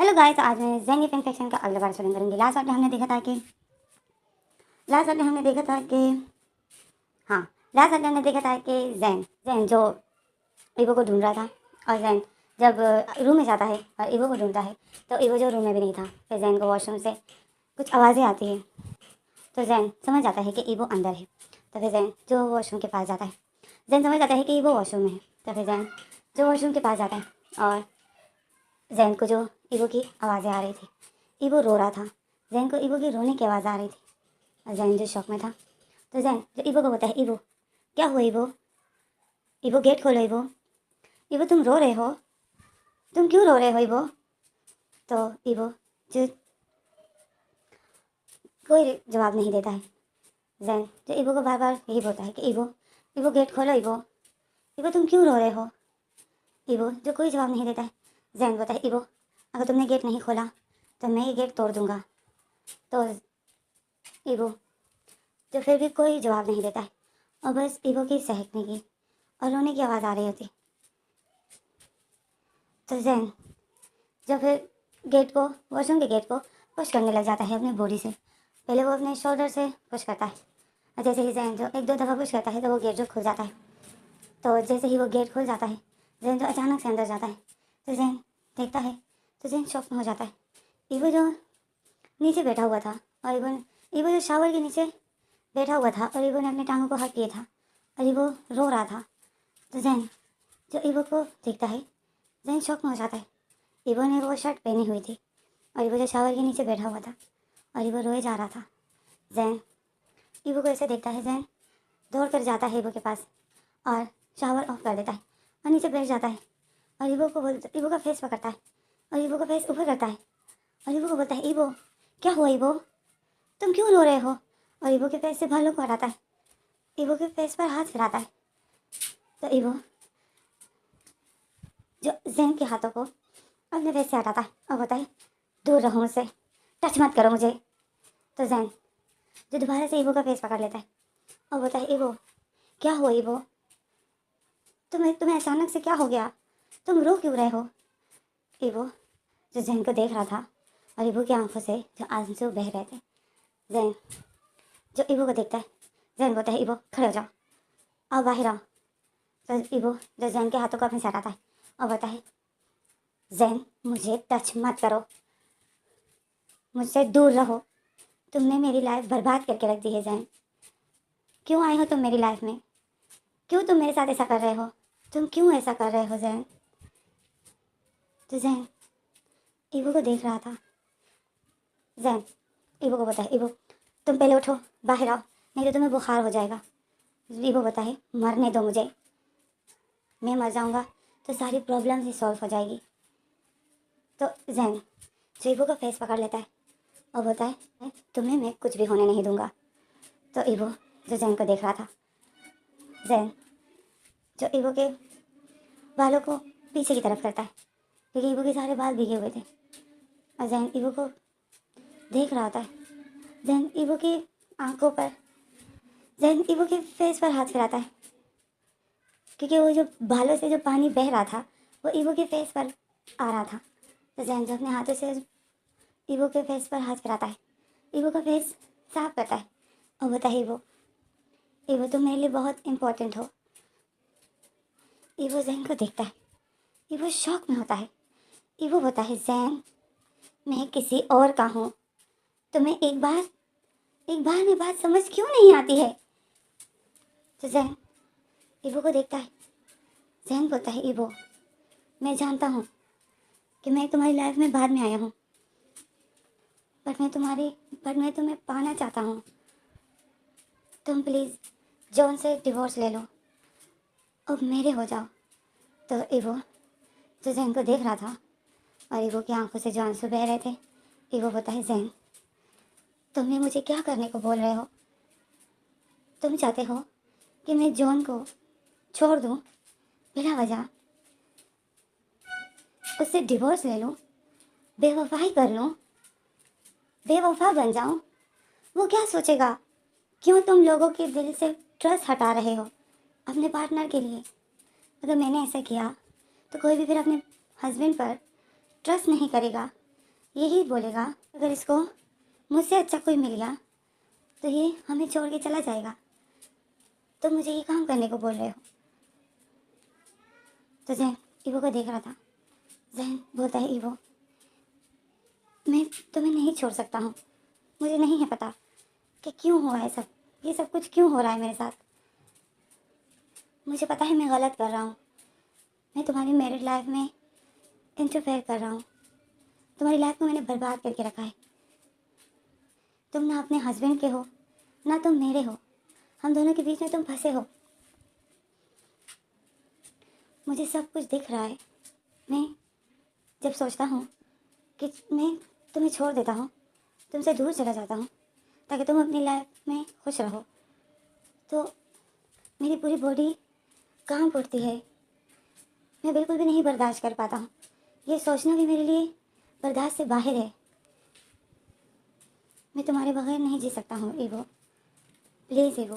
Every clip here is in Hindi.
हेलो गाइस, आज मैं ज़ैन गिफ्ट इन्फेक्शन का अगला बार स्टूडिंग करेंगे। लास्ट वाले हमने देखा था कि लास्ट वाले हमने देखा था कि हाँ लास्ट वाले हमने देखा था कि ज़ैन ज़ैन जो ईवो को ढूंढ रहा था, और ज़ैन जब रूम में जाता है और ईवो को ढूंढता है तो ईवो जो रूम में भी नहीं था। फिर ज़ैन को वॉशरूम से कुछ आवाज़ें आती है तो ज़ैन समझ जाता है कि ईवो अंदर है। तो फिर ज़ैन जो वॉशरूम के पास जाता है, ज़ैन समझ जाता है कि ईवो वॉशरूम में है। तो फिर ज़ैन जो वॉशरूम के पास जाता है और ज़ैन को जो ईवो की आवाज़ें आ रही थी, ईवो रो रहा था। ज़ैन को ईवो की रोने की आवाज़ आ रही थी और ज़ैन जो शौक में था, तो ज़ैन जो ईवो को बताया, ईवो क्या हुआ, ईवो ईवो गेट खोलो, ईवो ईवो तुम रो रहे हो, तुम क्यों रो रहे हो ईवो। तो ईवो जो कोई जवाब नहीं देता है। ज़ैन जो ईवो को बार बार यही बोलता है कि ईवो ईवो गेट खोलो, ईवो ईवो तुम क्यों रो रहे हो। ईवो जो कोई जवाब नहीं देता है। ज़ैन बोलता है, ईवो अगर तुमने गेट नहीं खोला तो मैं ये गेट तोड़ दूँगा। तो ईवो जो फिर भी कोई जवाब नहीं देता है और बस ईवो की सहकने की और रोने की आवाज़ आ रही होती। तो ज़ैन जो फिर गेट को, वॉशरूम के गेट को पुश करने लग जाता है अपनी बॉडी से। पहले वो अपने शोल्डर से पुश करता है और जैसे ही ज़ैन जो एक दो दफ़ा पुश करता है तो वो गेट जो खुल जाता है। तो जैसे ही वो गेट खुल जाता है, ज़ैन जो अचानक से अंदर जाता है तो ज़ैन देखता है, तो ज़ैन शॉक में हो जाता है। ईवो जो नीचे बैठा हुआ था और ईवो जो शावर के नीचे बैठा हुआ था और ईवो ने अपनी टांगों को हक किया था और ईवो रो रहा था। तो ज़ैन जो ईवो को देखता है, ज़ैन शॉक में हो जाता है। ईवो ने वो शर्ट पहनी हुई थी और ईवो जो शावर के नीचे बैठा हुआ था और ईवो रोए जा रहा था। ज़ैन ईवो को ऐसे देखता है, ज़ैन दौड़ कर जाता है ईवो के पास और शावर ऑफ कर देता है और नीचे बैठ जाता है और ईवो का फेस पकड़ता है और ईवो का फेस ऊपर करता है और ईवो को बोलता है, ईवो क्या हुआ, ईवो तुम क्यों रो रहे हो। और ईवो के फेस से बालों को हटाता है, ईवो के फेस पर हाथ फिराता है। तो ईवो जो ज़ैन के हाथों को अपने फेस से हटाता है और बोलता है, दूर रहो मुझसे, टच मत करो मुझे। तो ज़ैन जो दोबारा से ईवो का फेस पकड़ लेता है और बोलता है, ईवो क्या हुआ, ईवो तुम्हें अचानक से क्या हो गया, तुम रो क्यों रहे हो। ईवो जो ज़ैन को देख रहा था और ईवो की आंखों से जो आंसू बह रहे थे, ज़ैन जो ईवो को देखता है, ज़ैन बोलता है, ईवो खड़े हो जाओ, आओ बाहर आओ। तो ईवो जो ज़ैन के हाथों को अपने से हटाता है और बोलता है, ज़ैन मुझे टच मत करो, मुझसे दूर रहो, तुमने मेरी लाइफ बर्बाद करके रख दी है। ज़ैन क्यों आए हो तुम मेरी लाइफ में, क्यों तुम मेरे साथ ऐसा कर रहे हो, तुम क्यों ऐसा कर रहे हो ज़ैन। तो ज़ैन ईवो को देख रहा था। ज़ैन ईवो को बोलता है, ईवो तुम पहले उठो, बाहर आओ, नहीं तो तुम्हें बुखार हो जाएगा। ईवो बोलता है, मरने दो मुझे, मैं मर जाऊँगा तो सारी प्रॉब्लम ही सॉल्व हो जाएगी। तो ज़ैन जो ईवो का फेस पकड़ लेता है और बोलता है, तुम्हें मैं कुछ भी होने नहीं दूंगा। तो ईवो जो ज़ैन को देख रहा था, ज़ैन जो ईवो के बालों को पीछे की तरफ करता है क्योंकि ईवो के सारे बाल भीगे हुए थे और ज़ैन ईवो को देख रहा होता है। ज़ैन ईवो की आंखों पर, ज़ैन ईवो के फेस पर हाथ फिराता है क्योंकि वो जो बालों से जो पानी बह रहा था वो ईवो के फेस पर आ रहा था। तो ज़ैन जो अपने हाथों से ईवो के फेस पर हाथ फिराता है, ईवो का फेस साफ करता है और बोलता है, ईवो ईवो तुम मेरे लिए बहुत इम्पोर्टेंट हो। ईवो ज़ैन को देखता है, ईवो शॉक में होता है। ईवो बोलता है, ज़ैन मैं किसी और का हूँ, तुम्हें एक बार में बात समझ क्यों नहीं आती है। तो ज़ैन ईवो को देखता है। ज़ैन बोलता है, ईवो मैं जानता हूँ कि मैं तुम्हारी लाइफ में बाद में आया हूँ, पर मैं तुम्हें पाना चाहता हूँ, तुम प्लीज़ जॉन से डिवोर्स ले लो, अब मेरे हो जाओ। तो ईवो जो ज़ैन को देख रहा था और ईवो की आंखों से जो आंसू बह रहे थे, ईवो बोलता है, ज़ैन तुम ये मुझे क्या करने को बोल रहे हो, तुम चाहते हो कि मैं जॉन को छोड़ दूँ बिना वजह, उससे डिवोर्स ले लूँ, बेवफाई कर लूँ, बेवफा बन जाऊँ, वो क्या सोचेगा, क्यों तुम लोगों के दिल से ट्रस्ट हटा रहे हो अपने पार्टनर के लिए। अगर मैंने ऐसा किया तो कोई भी फिर अपने हस्बैंड पर ट्रस्ट नहीं करेगा, यही बोलेगा अगर इसको मुझसे अच्छा कोई मिल गया तो ये हमें छोड़ के चला जाएगा, तो मुझे ये काम करने को बोल रहे हो। तो जैन ईवो को देख रहा था। जैन बोलता है ईवो, मैं तुम्हें नहीं छोड़ सकता हूँ। मुझे नहीं है पता कि क्यों हुआ है सब, ये सब कुछ क्यों हो रहा है मेरे साथ। मुझे पता है मैं गलत कर रहा हूँ। मैं तुम्हारी मैरिड लाइफ में इंटरफेयर कर रहा हूँ। तुम्हारी लाइफ को मैंने बर्बाद करके रखा है। तुम ना अपने हस्बैंड के हो ना तुम मेरे हो। हम दोनों के बीच में तुम फंसे हो। मुझे सब कुछ दिख रहा है। मैं जब सोचता हूँ कि मैं तुम्हें छोड़ देता हूँ, तुमसे दूर चला जाता हूँ ताकि तुम अपनी लाइफ में खुश रहो, तो मेरी पूरी बॉडी कांप उठती है। मैं बिल्कुल भी नहीं बर्दाश्त कर पाता हूँ। ये सोचना भी मेरे लिए बर्दाश्त से बाहर है। मैं तुम्हारे बगैर नहीं जी सकता हूँ ईवो। प्लीज़ ईवो,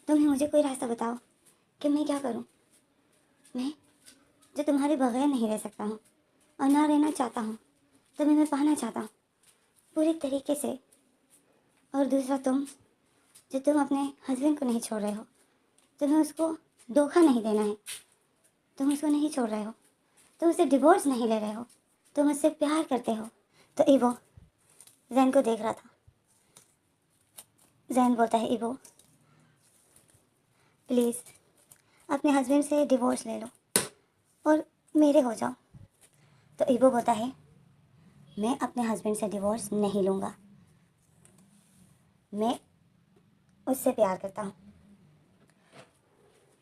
तुम ही मुझे कोई रास्ता बताओ कि मैं क्या करूँ। मैं जो तुम्हारे बगैर नहीं रह सकता हूँ और ना रहना चाहता हूँ, तुम्हें मैं पाना चाहता हूँ पूरी तरीके से। और दूसरा तुम अपने हस्बैंड को नहीं छोड़ रहे हो, तुम्हें उसको धोखा नहीं देना है। तुम उसको नहीं छोड़ रहे हो, तुम उससे डिवोर्स नहीं ले रहे हो, तुम उससे प्यार करते हो। तो ईवो जैन को देख रहा था। जैन बोलता है ईवो, प्लीज़ अपने हस्बैंड से डिवोर्स ले लो और मेरे हो जाओ। तो ईवो बोलता है, मैं अपने हस्बैंड से डिवोर्स नहीं लूँगा। मैं उससे प्यार करता हूँ।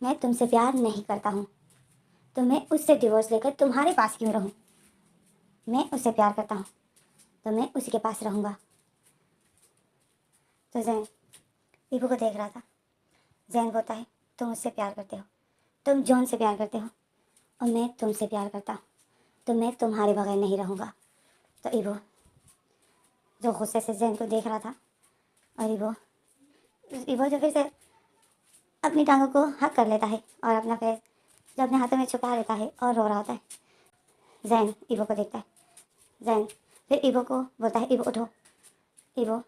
मैं तुमसे प्यार नहीं करता हूँ, तो मैं उससे डिवोर्स लेकर तुम्हारे पास क्यों रहूँ। मैं उससे प्यार करता हूँ तो मैं उसी के पास रहूँगा। तो जैन ईवो को देख रहा था। जैन बोलता है, तुम मुझसे प्यार करते हो, तुम जॉन से प्यार करते हो और मैं तुमसे प्यार करता हूँ, तो मैं तुम्हारे बगैर नहीं रहूँगा। तो ईवो जो गुस्से से जैन को देख रहा था, और ईवो जो फिर से अपनी टांगों को हक कर लेता है और अपना फेस जो अपने हाथों में छुपा लेता है और रो रहा होता है। जैन ईवो को देखता है। जैन फिर ईवो को बोलता है, ईवो उठो। ईवो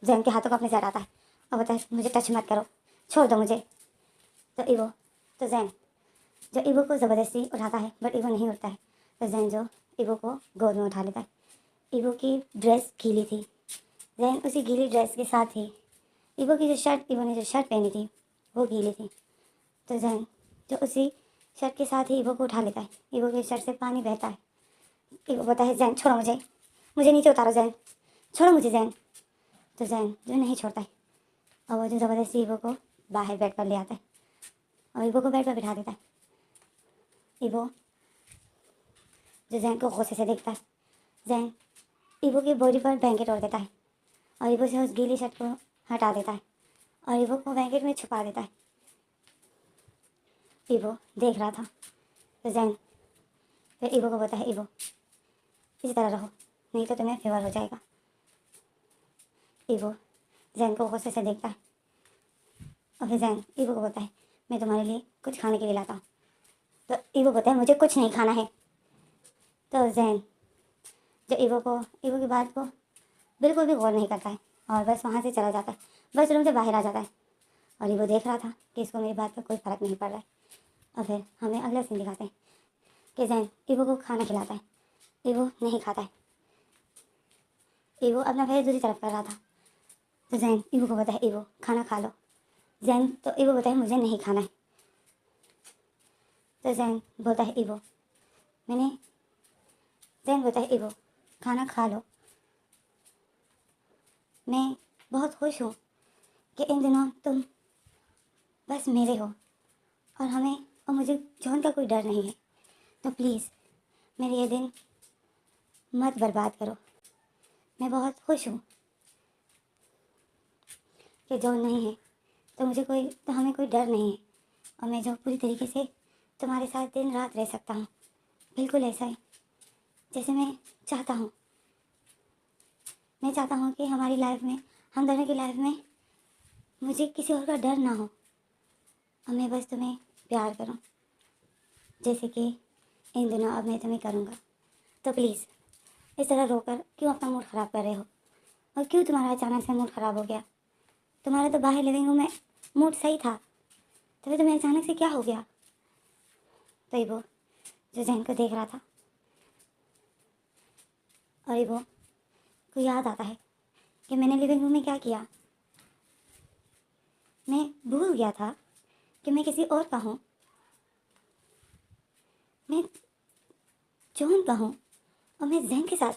जैन के हाथों को अपने से हटाता है और बोलता है, मुझे टच मत करो, छोड़ दो मुझे। तो जैन जो ईवो को ज़बरदस्ती उठाता है, बट ईवो नहीं उठता है। तो जैन जो ईवो को गोद में उठा लेता है। ईवो की ड्रेस गीली थी। जैन उसी गीली ड्रेस के साथ ही ईवो की ईवो ने जो शर्ट पहनी थी वो गीली थी। तो जैन जो उसी शर्ट के साथ ही ईवो को उठा लेता है। ईवो की शर्ट से पानी बहता है। ईवो बोलता है, जैन छोड़ो मुझे, मुझे नीचे उतारो जैन, छोड़ो मुझे जैन। तो जैन जो नहीं छोड़ता है और वो जो ज़बरदस्ती ईवो को बाहर बेड पर ले आता है और ईवो को बेड पर बिठा देता है। ईवो जो जैन को गुस्से से देखता है। जैन ईवो की बॉडी पर ब्लैंकेट ओढ़ देता है और ईवो से उस गीली शर्ट को हटा देता है और ईवो को ब्लैंकेट में छुपा देता है। ईवो देख रहा था। तो जैन फिर ईवो को बोलता है, ईवो इसी तरह रहो, नहीं तो तुम्हें फीवर हो जाएगा। ईवो जैन को गुस्से से देखता है और फिर जैन ईवो को बोलता है, मैं तुम्हारे लिए कुछ खाने के लिए लाता हूँ। तो ईवो बोलता है, मुझे कुछ नहीं खाना है। तो जैन जो ईवो की बात को बिल्कुल भी गौर नहीं करता है और बस वहाँ से चला जाता है, बस रूम से बाहर आ जाता है। और ईवो देख रहा था कि इसको मेरी बात का कोई फ़र्क नहीं पड़ रहा है। और फिर हमें अगला सीन दिखाते हैं कि जैन ईवो को खाना खिलाता है। ईवो नहीं खाता है। ईवो अपना फेस दूसरी तरफ कर रहा था। तो जैन ईवो को बोलता है, ईवो खाना खा लो। जैन तो ईवो बोलता है, मुझे नहीं खाना है। तो जैन बोलता है, ईवो मैंने जैन बोलता है, ईवो खाना खा लो। मैं बहुत खुश हूँ कि इन दिनों तुम बस मेरे हो और मुझे जॉन का कोई डर नहीं है। तो प्लीज़ मेरे ये दिन मत बर्बाद करो। मैं बहुत खुश हूँ कि जॉन नहीं है, तो हमें कोई डर नहीं है और मैं जो पूरी तरीके से तुम्हारे साथ दिन रात रह सकता हूँ, बिल्कुल ऐसा है जैसे मैं चाहता हूँ। मैं चाहता हूँ कि हमारी लाइफ में, हम दोनों की लाइफ में मुझे किसी और का डर ना हो और मैं बस तुम्हें प्यार करूँ जैसे कि इन दिनों अब मैं तुम्हें करूँगा। तो प्लीज़ इस तरह रोकर क्यों अपना मूड ख़राब कर रहे हो? और क्यों तुम्हारा अचानक से मूड ख़राब हो गया? तुम्हारा तो बाहर लिविंग रूम में मूड सही था, तभी तुम्हें अचानक से क्या हो गया? तो इबो जो जैन को देख रहा था, और इबो को याद आता है कि मैंने लिविंग रूम में क्या किया। मैं भूल गया था कि मैं किसी और का हूँ, मैं जॉन का हूँ, और मैं जैन के साथ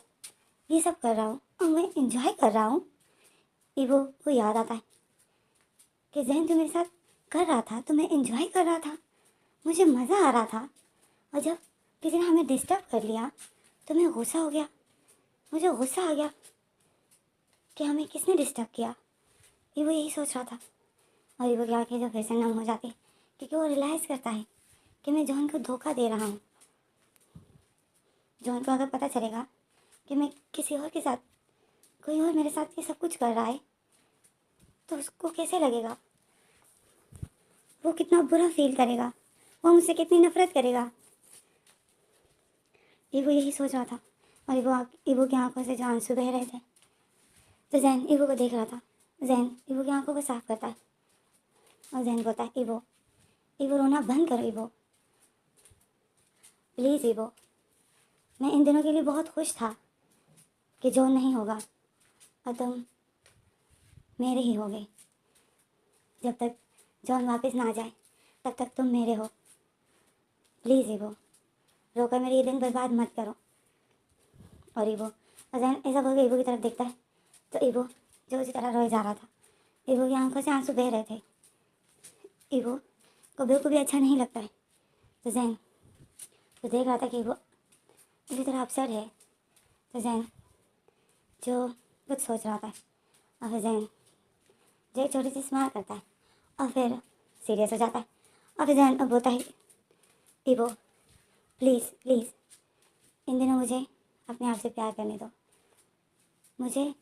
ये सब कर रहा हूँ और मैं इंजॉय कर रहा हूँ। इबो को याद आता है कि जैन जो मेरे साथ कर रहा था तो मैं इंजॉय कर रहा था, मुझे मज़ा आ रहा था, और जब किसी ने हमें डिस्टर्ब कर लिया तो मैं गुस्सा हो गया। मुझे गुस्सा आ गया कि हमें किसने डिस्टर्ब किया। इबो यही सोच रहा था, और इबो की आँखें जो फिर से नम हो जाती, क्योंकि वो रियलाइज़ करता है कि मैं जॉन को धोखा दे रहा हूँ। जॉन को अगर पता चलेगा कि मैं किसी और के साथ, कोई और मेरे साथ ये सब कुछ कर रहा है, तो उसको कैसे लगेगा? वो कितना बुरा फील करेगा, वो मुझसे कितनी नफरत करेगा। इबो यही सोच रहा था, और इबो की आंखों से जो आंसू बह रहे थे, तो जैन इबो को देख रहा था। जैन इबो की आंखों को साफ करता है, और जैन बोलता है, इबो इबो रोना बंद करो इबो, प्लीज़ इबो। मैं इन दिनों के लिए बहुत खुश था कि जॉन नहीं होगा और तुम मेरे ही होगे। जब तक जॉन वापस ना आ जाए तब तक तुम मेरे हो। प्लीज़ इबो, रोकर मेरे ये दिन बर्बाद मत करो। और इबो अजैन ऐसा बोल के इबो की तरफ देखता है, तो इबो जो उसी तरह रोए जा रहा था, इबो की आंखों से आंसू बह रहे थे। इबो को बिल्कुल भी अच्छा नहीं लगता है। तो जैन तो देख रहा था कि इबो इसी तरह अपसेट है, तो जैन जो कुछ सोच रहा था, और फिर जैन जो एक छोटी सी स्माइल करता है, और फिर सीरियस हो जाता है, और फिर जैन अब बोलता है, इबो प्लीज़ प्लीज़, इन दिनों मुझे अपने आप से प्यार करने दो, मुझे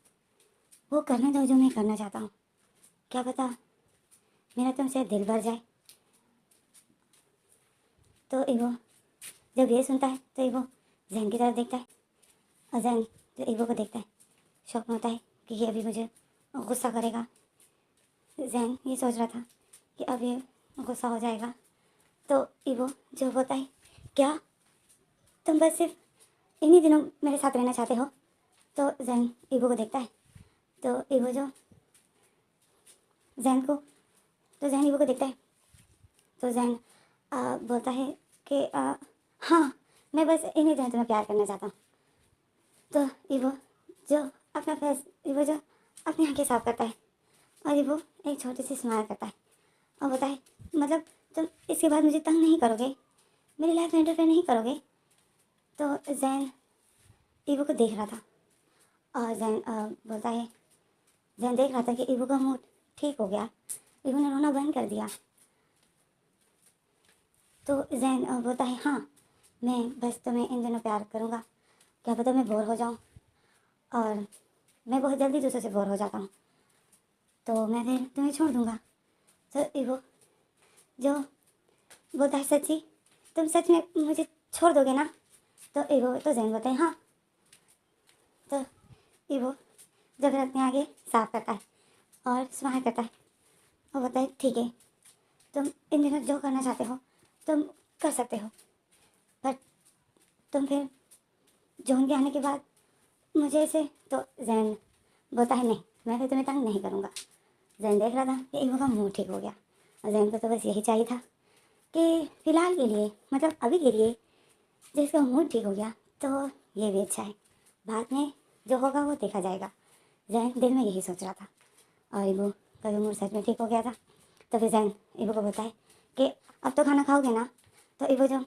वो करने दो जो मैं करना चाहता हूँ। क्या पता मेरा तुमसे दिल भर जाए। तो इबो जब ये सुनता है तो इबो जैन की तरफ देखता है, और जैन जो इबो को देखता है शौक में होता है कि ये अभी मुझे गुस्सा करेगा। जैन ये सोच रहा था कि अब ये गुस्सा हो जाएगा। तो इबो जो बोलता है, क्या तुम बस सिर्फ इन्हीं दिनों मेरे साथ रहना चाहते हो? तो जैन इबो को देखता है, तो इबो जो जैन को तो जैन इबो को देखता है, तो जैन बोलता है कि हाँ, मैं बस इन्हीं दिनों तुम्हें प्यार करना चाहता हूँ। तो इबो जो अपनी आंखें साफ करता है, और इबो एक छोटी सी स्माइल करता है, और बोलता है, मतलब तुम इसके बाद मुझे तंग नहीं करोगे, मेरी लाइफ में इंटरफेयर नहीं करोगे? तो जैन इबो को देख रहा था, और जैन बोलता है, जैन देख रहा था कि इबो का मूड ठीक हो गया, इबो ने रोना बंद कर दिया। तो जैन बोलता है, हाँ, मैं बस तुम्हें इन दिनों प्यार करूँगा, क्या पता मैं बोर हो जाऊँ, और मैं बहुत जल्दी दूसरों से बोर हो जाता हूँ, तो मैं फिर तुम्हें छोड़ दूँगा। तो इबो जो बोलता है, सच्ची तुम सच में मुझे छोड़ दोगे ना? तो जैन बोलता है, हाँ। तो इबो जब अपने आगे साफ करता है और स्माइल करता है, और बोलता है, ठीक है, तुम इन दिनों जो करना चाहते हो तुम कर सकते हो, पर तुम फिर जॉन के आने के बाद मुझे ऐसे। तो जैन बोलता है, नहीं, मैं फिर तुम्हें तंग नहीं करूँगा। जैन देख रहा था कि इबो का मूड ठीक हो गया, और जैन को तो बस यही चाहिए था कि फ़िलहाल के लिए, मतलब अभी के लिए, जिसका मूड ठीक हो गया तो ये भी अच्छा है, बाद में जो होगा वो देखा जाएगा। जैन दिल में यही सोच रहा था, और इबो का जो मूड सच में ठीक हो गया था। तो फिर जैन इबो को बोलता है कि अब तो खाना खाओगे ना? तो इबो जो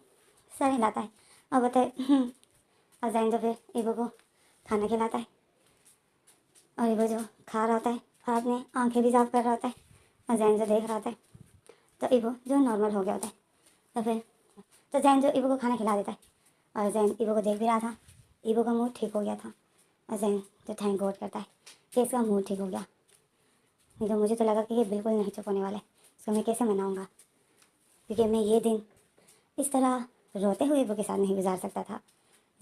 सर हिलाता है और बोलता है, और जैन जो फिर इबो को खाना खिलाता है, और इबो जो खा रहा होता है और अपने आंखें भी साफ कर रहा होता है, और जैन जो देख रहा होता है, तो इबो जो नॉर्मल हो गया होता है। तो फिर तो जैन जो इबो को खाना खिला देता है, और जैन इबो को देख भी रहा था, इबो का मूड ठीक हो गया था, और जैन तो थैंक गॉड करता है कि इसका मूड ठीक हो गया। नहीं तो मुझे तो लगा कि ये बिल्कुल नहीं चुप होने वाला है, इसको मैं कैसे मनाऊँगा, क्योंकि मैं ये दिन इस तरह रोते हुए इबो के साथ नहीं गुजार सकता था।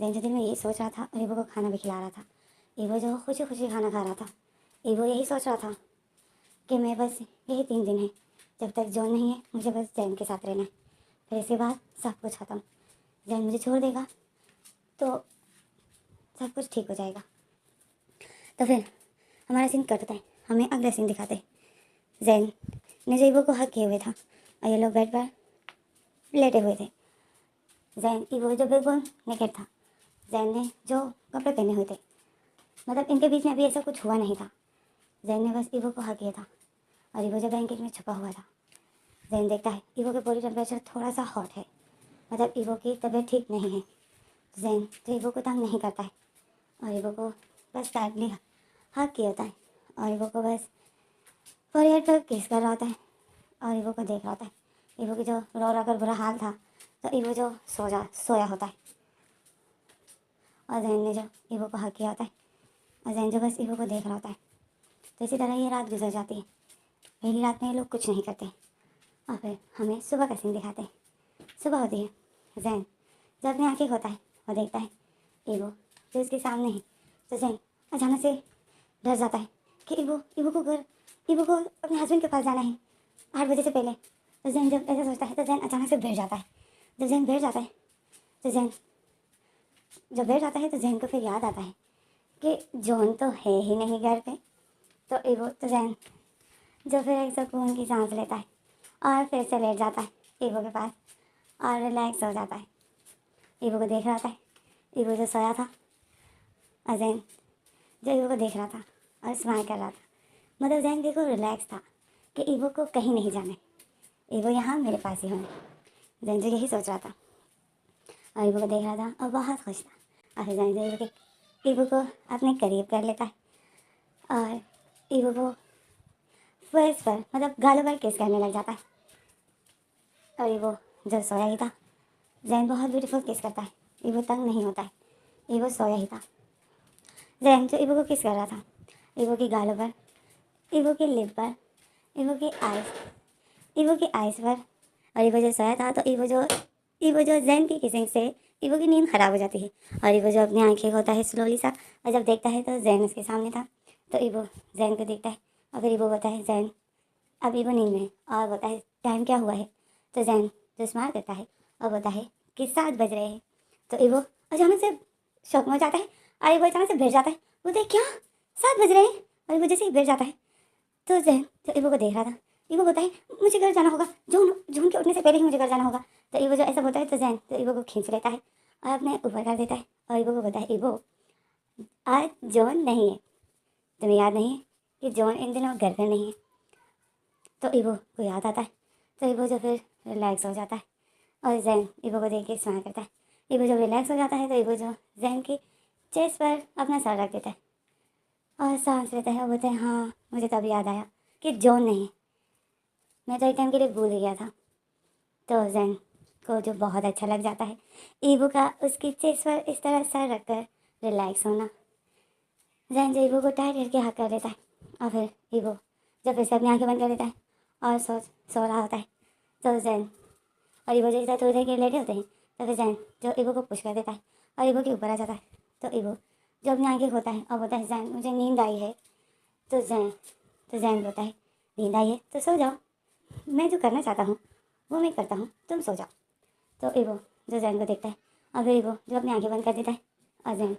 जैन जो दिल में यही सोच रहा था और ईवो को खाना भी खिला रहा था। ईवो जो खुशी खुशी खाना खा रहा था। ईवो यही सोच रहा था कि मैं बस यही 3 दिन है, जब तक जॉन नहीं है मुझे बस जैन के साथ रहना है, फिर इसके बाद सब कुछ ख़त्म। जैन मुझे छोड़ देगा तो सब कुछ ठीक हो जाएगा। तो फिर हमारा सीन कटता है, हमें अगला सीन दिखाते हैं। जैन ने जो ईवो को हक किए हुए था और ये लोग बेड पर लेटे हुए थे। जैन ईवो जो बिल्कुल नेकेड था, जैन ने जो कपड़े पहने हुए थे, मतलब इनके बीच में अभी ऐसा कुछ हुआ नहीं था। जैन ने बस ईवो को हक किया था और ईवो जो ब्लैंकेट में छुपा हुआ था। जैन देखता है ईवो का बॉडी टेम्परेचर थोड़ा सा हॉट है, मतलब ईवो की तबीयत ठीक नहीं है। जैन तो ईवो को तंग नहीं करता है और ईवो को बस टाइटली हक किया होता है और ईवो को बस फोरहेड पर किस कर रहा होता है और ईवो को देख रहा होता है। ईवो की जो रो रो कर बुरा हाल था, तो ईवो जो सोया होता है और जैन ने जो ईवो को हक किया होता है और जैन जो बस ईवो को देख रहा होता है। तो इसी तरह ये रात गुजर जाती है। पहली रात में ये लोग कुछ नहीं करते और फिर हमें सुबह का सीन दिखाते हैं। सुबह होती है, जैन जो अपनी आँखें खोता है वो देखता है ईवो जो उसके सामने है। तो जैन अचानक से डर जाता है कि ईवो को अपने हस्बैंड के पास जाना है 8 बजे से पहले। तो जैन जब ऐसा सोचता है तो जैन अचानक से बैठ जाता है। जब जैन बैठ जाता है तो जैन जब बैठ जाता है तो जैन को फिर याद आता है कि जॉन तो है ही नहीं घर पे। तो ईवो तो जैन जो फिर एक सुकून की सांस लेता है और फिर से लेट जाता है ईवो के पास और रिलैक्स हो जाता है। ईवो को देख रहा था, ईवो जो सोया था और जैन जो ईवो को देख रहा था और स्माइल कर रहा था। मतलब जैन बिल्कुल रिलैक्स था कि ईवो को कहीं नहीं जाना है, ईवो यहाँ मेरे पास ही होना। जैन जो यही सोच रहा था और ईवो को देख रहा था और बहुत खुश था। और फिर जैन जो ईवो को अपने करीब कर लेता है और ईवो को फेस पर मतलब गालों पर किस करने लग जाता है। और ईवो जो सोया ही था, जैन बहुत ब्यूटीफुल किस करता है, ईवो तंग नहीं होता है, ईवो सोया ही था। जैन जो ईवो को किस कर रहा था, ईवो की गालों पर, ईवो के लिप पर, ईवो की आइज़ पर। और ईवो जो सोया था तो ईवो जो जैन की किसिंग से ईवो की नींद खराब हो जाती है और ईवो जो अपनी आंखें खोता है स्लोली सा और जब देखता है तो जैन उसके सामने था। तो ईवो जैन को देखता है और फिर ईवो बोलता है जैन अब ईवो नींद में और बोलता है टाइम क्या हुआ है। तो जैन जो स्माइल करता है और बोलता है कि 7 बज रहे हैं। तो ईवो अचानक से शौक में हो जाता है और ईवो अचानक से बैठ जाता है, बोलते है क्या 7 बज रहे हैं। और ईवो जैसे ही बैठ जाता है तो जैन जो ईवो को देख रहा था, ईवो बोलता है मुझे घर जाना होगा, जून जून के उठने से पहले ही मुझे घर जाना होगा। तो ईवो जो ऐसा बोलता है तो जैन तो ईवो को खींच लेता है और अपने ऊपर कर देता है और ईवो को बोलता है ईवो आज जॉन नहीं है, तुम्हें याद नहीं है कि जॉन इन दिनों घर पर नहीं है। तो ईवो को याद आता है तो ईवो जो फिर रिलैक्स हो जाता है और जैन ईवो को देख के स्माइल करता है। ईवो जब रिलैक्स हो जाता है तो ईवो जो जैन की चेस्ट पर अपना सर रख देता है और सांस लेता है और बोलते हैं हाँ मुझे तब याद आया कि जॉन नहीं है, मैं तो एक टाइम के लिए भूल गया था। तो जैन को जो बहुत अच्छा लग जाता है ईवो का उसकी चेस्ट पर इस तरह सर रखकर रिलैक्स होना। जैन जो ईवो को टाइट करके हक कर देता है और फिर ईवो जब फिर से अपनी आंखें बंद कर देता है और सो रहा होता है। तो जैन और ईवो जैसे थोड़ी देर के लेटे होते हैं तो फिर जैन जो ईवो को पुश कर देता है और ईवो के ऊपर आ जाता है। तो ईवो जो अपनी आंखें खोता है और बोलता है जैन मुझे नींद आई है। तो जैन बोलता है नींद आई है तो सो जाओ, मैं जो करना चाहता हूँ वो मैं करता हूँ, तुम सो जाओ। तो ईवो जो जैन को देखता है और फिर ईवो जो अपनी आंखें बंद कर देता है और जैन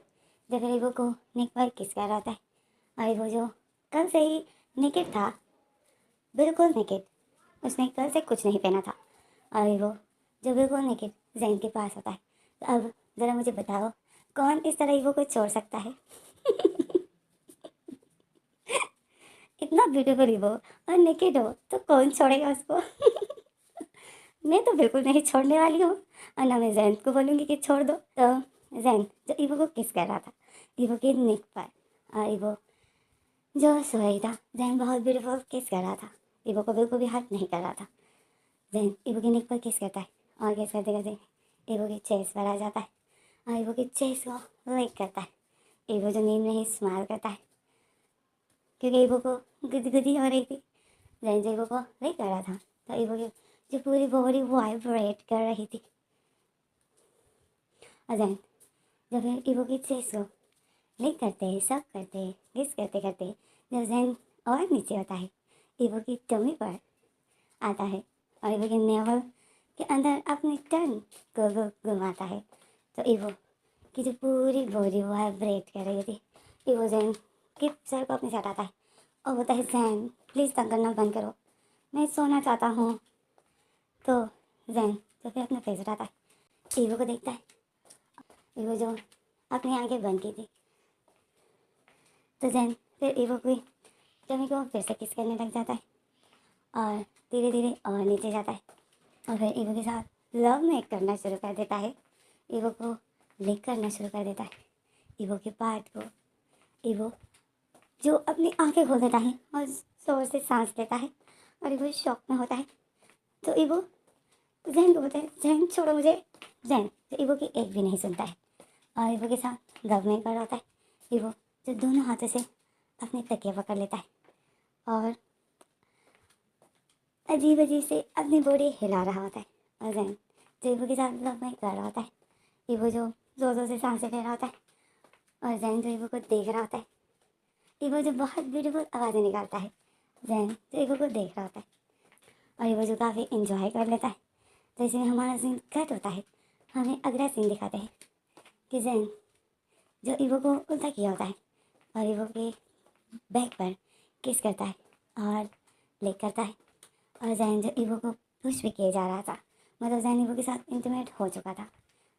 जो फिर ईवो को नेक पर किस कर रहा होता है। और ईवो जो कल से ही नेकेड था, बिल्कुल नेकेड, उसने कल से कुछ नहीं पहना था और ईवो जो बिल्कुल नेकेड जैन के पास होता है। तो अब ज़रा मुझे बताओ कौन इस तरह ईवो को छोड़ सकता है। इतना ब्यूटीफुल ईवो और नेकेड हो तो कौन छोड़ेगा उसको। मैं तो बिल्कुल नहीं छोड़ने वाली हूँ और ना मैं जैन को बोलूँगी कि छोड़ दो। तो जैन जो ईवो को किस कर रहा था ईवो के नेक पर और ईवो जो सोया था, जैन बहुत ब्यूटीफुल किस कर रहा था, ईवो को बिल्कुल भी हर्ट नहीं कर रहा था। जैन ईवो के नेक पर किस करता है और किस करते करते ईवो की चेस्ट पर आ जाता है और ईवो की चेस्ट को लाइक करता है। ईवो जो नींद में ही स्माइल करता है क्योंकि ईवो को गुदगुदी हो रही थी। जैन जो ईवो को लाइक कर रहा था तो ईवो की जो पूरी बॉडी वाइब्रेट कर रही थी। और जैन जब फिर ईवो की चेस्ट को लिक करते सब करते किस करते करते जब जैन और नीचे होता है, ईवो की टमी पर आता है और ईवो के नेवल के अंदर अपनी टर्न को घुमाता है। तो ईवो की जो पूरी बॉडी वो वाइब्रेट कर रही थी। ईवो जैन के सर को अपने से हटाता है और बोलता है, जैन प्लीज़ तंग करना बंद करो, मैं सोना चाहता हूँ। तो जैन तो फिर अपना फेस उठाता है, ईवो को देखता है। ईवो जो अपनी आंखें बंद की थी, तो जैन फिर ईवो की टमी को फिर से किस करने लग जाता है और धीरे धीरे और नीचे जाता है और फिर ईवो के साथ लव में करना शुरू कर देता है। ईवो को लिक करना शुरू कर देता है, ईवो के पार्ट को। ईवो जो अपनी आंखें खोल देता है और जोर से सांस लेता है और ईवो शॉक में होता है। तो ईवो जैन को बोलता है, जैन छोड़ो मुझे। जैन तो ईवो की एक भी नहीं सुनता है और ईवो के साथ लव में कर होता है। ईवो जो दोनों हाथों से अपने तकिया पकड़ लेता है और अजीब अजीब से अपनी बॉडी हिला रहा होता है। और जैन जो ईवो के साथ लव में कर रहा होता है, ईवो जो जोर जोर से सांसें ले रहा होता है और जैन जो ईवो को देख रहा होता है। ईवो जो बहुत ब्यूटीफुल आवाज़ें निकालता है, जैन जो ईवो को देख रहा होता है और ईवो जो काफ़ी इंजॉय कर लेता है। तो इसमें हमारा सीन कट होता है, हमें अगला सीन दिखाते हैं कि जैन जो ईवो को उल्टा किया होता है और ईवो के बैक पर किस करता है और लिक करता है। और जैन जो ईवो को पुश भी किए जा रहा था, मतलब जैन ईवो के साथ इंटीमेट हो चुका था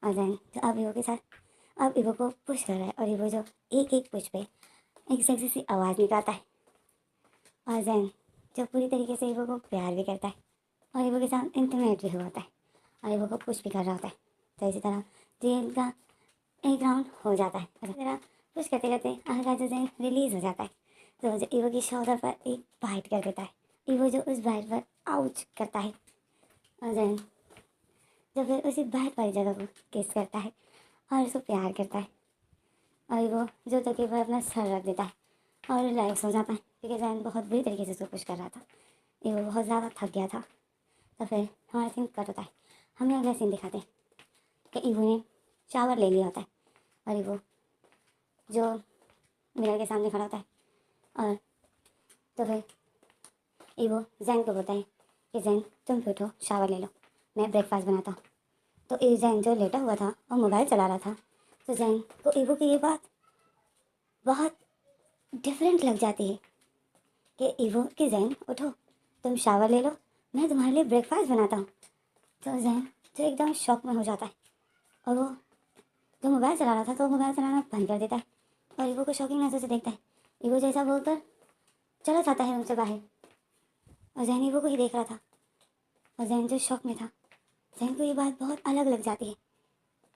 और जैन जो अब ईवो के साथ अब ईवो को पुश कर रहा है और ईवो जो एक एक पुश पे एक सेक्सी सी आवाज़ निकालता है और जैन जो पूरी तरीके से ईवो को प्यार भी करता है और ईवो के साथ इंटीमेट भी हुआ होता है और ईवो को पुश भी कर रहा होता है। तो इसी तरह जेल का एक राउंड हो जाता है और इसी तरह पुश करते करते हल्का जो जैन रिलीज़ हो जाता है। तो जो ईवो की शोल्डर पर एक बाइट कर देता है, ईवो जो उस बाइट पर आउच करता है और जैन जो फिर उसी बाइट वाली जगह को किस करता है और उसको प्यार करता है और ईवो जो तकिए पर अपना सर रख देता है और रिलैक्स हो जाता है क्योंकि जैन बहुत बुरी तरीके से उसको पुश कर रहा था। ईवो बहुत ज़्यादा थक गया था। तो फिर हमारा सीन कट होता है, हमें अगला सीन दिखाते हैं कि ईवो ने शावर ले लिया होता है और ईवो जो मिरर के सामने खड़ा होता है और तो फिर ईवो जैन को बोलता है कि जैन तुम भी उठो, शावर ले लो, मैं ब्रेकफास्ट बनाता हूँ। तो जैन जो लेटा हुआ था और मोबाइल चला रहा था, तो जैन को ईवो की ये बात बहुत डिफरेंट लग जाती है कि ईवो कि जैन उठो, तुम शावर ले लो, मैं तुम्हारे लिए ब्रेकफास्ट बनाता हूँ। तो जैन जो एकदम शॉक में हो जाता है और वो जो मोबाइल चला रहा था तो मोबाइल चलाना बंद कर देता है और ईवो को शॉकिंग नज़र से देखता है। ईवो जैसा बोलकर चला जाता है उनसे बाहर और जैन ईवो को ही देख रहा था और जैन जो शॉक में था, जैन को ये बात बहुत अलग लग जाती है।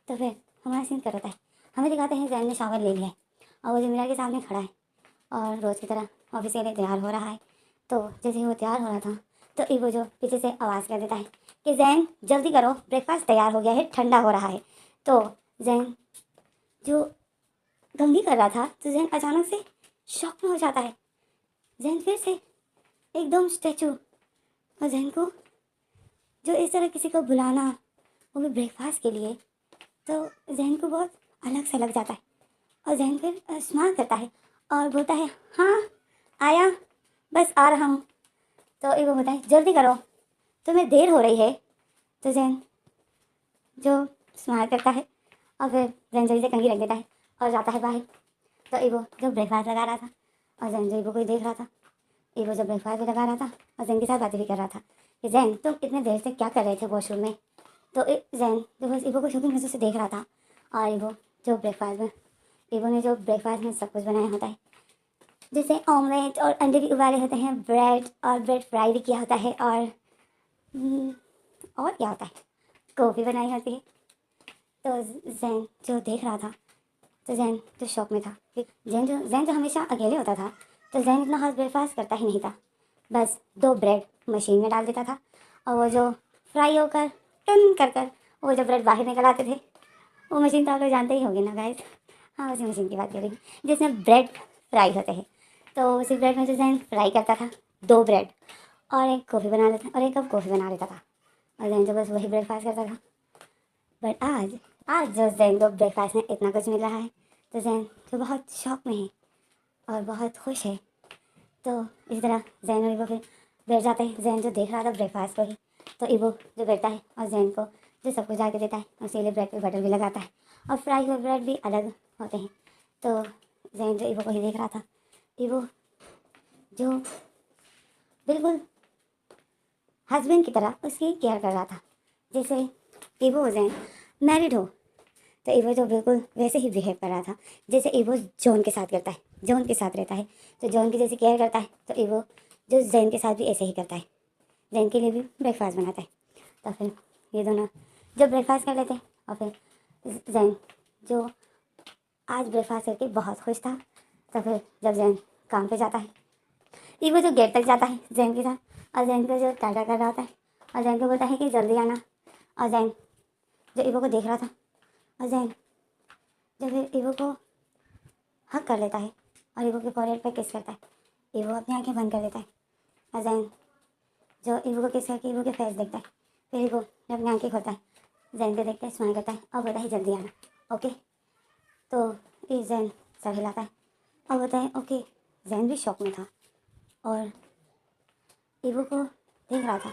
तो फिर हमारा सीन कट होता है, हमें दिखाते हैं जैन ने शावर ले लिया है और वो जो मिरर के सामने खड़ा है और रोज़ की तरह ऑफिस के लिए तैयार हो रहा है। तो जैसे ही वो तैयार हो रहा था तो ईवो जो पीछे से आवाज़ कर देता है कि जैन जल्दी करो, ब्रेकफास्ट तैयार हो गया है, ठंडा हो रहा है। तो जैन जो गंगी कर रहा था तो जैन अचानक से शॉक में हो जाता है। जैन फिर से एकदम स्टैचू और जैन को जो इस तरह किसी को बुलाना वो भी ब्रेकफास्ट के लिए, तो जैन को बहुत अलग सा लग जाता है और जैन फिर स्माइल करता है और बोलता है, हाँ आया, बस आ रहा हूँ। तो ईवो बोलता है, जल्दी करो, तुम्हें देर हो रही है। तो जैन जो स्माइल करता है और फिर जैन जल्दी से कंघी रख देता है और जाता है बाहर। तो ईवो जो ब्रेकफास्ट लगा रहा था और जैन जो ईवो को ही देख रहा था, ईवो जो ब्रेकफास्ट भी लगा रहा था और जैन के साथ बातें भी कर रहा था कि जैन तुम इतने देर से क्या कर रहे थे वॉशरूम में। तो जैन जो बस ईवो को शौकीन नज़र से देख रहा था और ईवो जो ब्रेकफास्ट में ईवो ने जो ब्रेकफास्ट में सब कुछ बनाया होता है, जैसे ऑमलेट और अंडे भी उबाले होते हैं, ब्रेड और ब्रेड फ्राई भी किया होता है और क्या होता है, कॉफ़ी बनाई होती है। तो जैन जो देख रहा था तो जैन जो शौक में था कि जैन जो हमेशा अकेले होता था तो जैन इतना खास ब्रेकफास्ट करता ही नहीं था, बस 2 ब्रेड मशीन में डाल देता था और वो जो फ्राई होकर टन कर कर वो जो ब्रेड बाहर निकल आते थे, वो मशीन तो आप लोग जानते ही होंगे ना गाइस। हाँ, उसी मशीन की बात करेंगे जिसमें ब्रेड फ्राई होते हैं। तो उसी ब्रेड में जो जैन फ्राई करता था 2 ब्रेड और एक कॉफ़ी बना लेता और एक कप कॉफ़ी बना लेता था और जैन जो बस वही ब्रेकफास्ट करता था। बट आज आज जो जैन को ब्रेकफास्ट में इतना कुछ मिल रहा है तो जैन तो बहुत शौक में है और बहुत खुश है। तो इस तरह जैन और ईवो फिर बैठ जाते हैं। जैन जो देख रहा था ब्रेकफास्ट को ही, तो ईवो जो बैठता है और जैन को जो सब कुछ आके देता है, उसी लिए ब्रेड पे बटर भी लगाता है और फ्राई हुए ब्रेड भी अलग होते हैं। तो जैन जो ईवो को ही देख रहा था, ईवो जो बिल्कुल हस्बैंड की तरह उसकी केयर कर रहा था, जैसे ईवो हो जैन मैरिड हो। तो ईवो जो बिल्कुल वैसे ही बिहेव कर रहा था जैसे ईवो जॉन के साथ करता है, जॉन के साथ रहता है तो जॉन की जैसे केयर करता है, तो ईवो जो जैन के साथ भी ऐसे ही करता है, जैन के लिए भी ब्रेकफास्ट बनाता है। तो फिर ये दोनों जब ब्रेकफास्ट कर लेते हैं और फिर जैन जो आज ब्रेकफास्ट करके बहुत खुश था, तो फिर जब जैन काम पे जाता है, ईवो जो गेट तक जाता है जैन के साथ और जैन को जो टाटा कर रहा होता है और जैन को बोलता है कि जल्दी आना। और जैन जो ईवो को देख रहा था और जैन जब फिर ईवो को हक कर लेता है और ईवो के फॉरहेड पे किस करता है, ईवो अपनी आंखें बंद कर लेता है और जैन जो ईवो को किस करके ईवो के फेस देखता है। फिर ईवो जब अपनी आंखें खोलता है, जैन को देखता है, स्माइल करता है और बोलता है जल्दी आना, ओके। तो ये जैन सर हिलाता है और बोलता है ओके। जैन भी शॉक में था और ईवो को देख रहा था